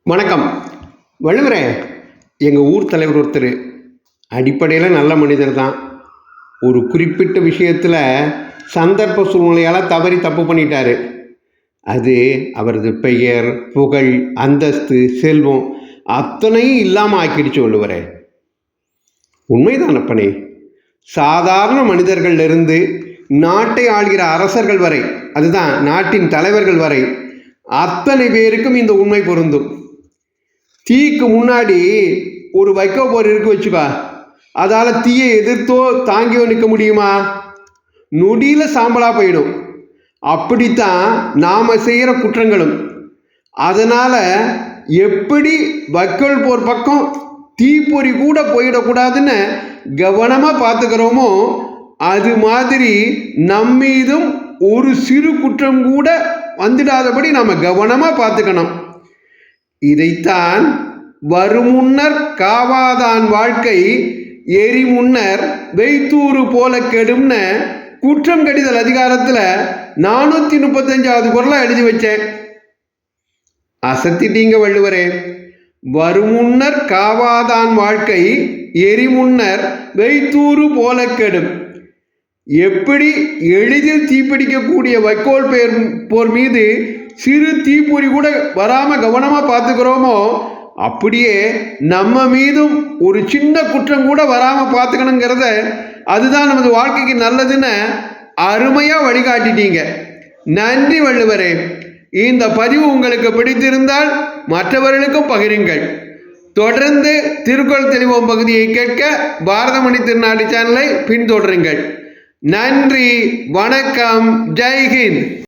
வணக்கம். வள்ளுவரே, எங்கள் ஊர் தலைவர் ஒருத்தர் அடிப்படையில் நல்ல மனிதர் தான். ஒரு குறிப்பிட்ட விஷயத்தில் சந்தர்ப்ப சூழ்நிலையால் தப்பு பண்ணிட்டாரு. அது அவரது பெயர், புகழ், அந்தஸ்து, செல்வம் அத்தனையும் இல்லாமல் ஆக்கிடுச்சு. வள்ளுவரே, உண்மைதான் அப்பனே. சாதாரண மனிதர்களிலிருந்து நாட்டை ஆள்கிற அரசர்கள் வரை, அதுதான் நாட்டின் தலைவர்கள் வரை அத்தனை பேருக்கும் இந்த உண்மை பொருந்தும். தீக்கு முன்னாடி ஒரு வைக்கோ போர் இருக்கு வச்சுக்கா, அதால் தீயை எதிர்த்தோ தாங்கியோ நிற்க முடியுமா? நொடியில் சாம்பலாக போயிடும். அப்படித்தான் நாம் செய்கிற குற்றங்களும். அதனால் எப்படி வைக்கோல் போர் பக்கம் தீப்பொறி கூட போயிடக்கூடாதுன்னு கவனமாக பார்த்துக்கிறோமோ, அது மாதிரி நம்மீதும் ஒரு சிறு குற்றம் கூட வந்துடாதபடி நாம் கவனமாக பார்த்துக்கணும். இதைத்தான் வருமுன்னர் காவாதான் வாழ்க்கை எரிமுன்னர் வெய்தூறு போல கெடும்னு குற்றம் கடிதல் அதிகாரத்தில் 435வது குறளை எழுதி வச்சேன். அசத்திட்டீங்க வள்ளுவரே. வருமுன்னர் காவாதான் வாழ்க்கை எரிமுன்னர் வெய்தூறு போல கெடும். எப்படி எளிதில் தீப்பிடிக்கக்கூடிய வைக்கோல் போர் மீது சிறு தீப்பொறி கூட வராமல் கவனமாக பார்த்துக்கிறோமோ, அப்படியே நம்ம மீதும் ஒரு சின்ன குற்றம் கூட வராமல் பார்த்துக்கணுங்கிறத, அதுதான் நமது வாழ்க்கைக்கு நல்லதுன்னு அருமையாக வழிகாட்டிட்டீங்க. நன்றி வள்ளுவரே. இந்த பதிவு உங்களுக்கு பிடித்திருந்தால் மற்றவர்களுக்கும் பகிருங்கள். தொடர்ந்து திருக்குறள் தெளிவோம் பகுதியை கேட்க பாரதமணி திருநாடு சேனலை பின்தொடருங்கள். நன்றி, வணக்கம், ஜெய்ஹிந்த்.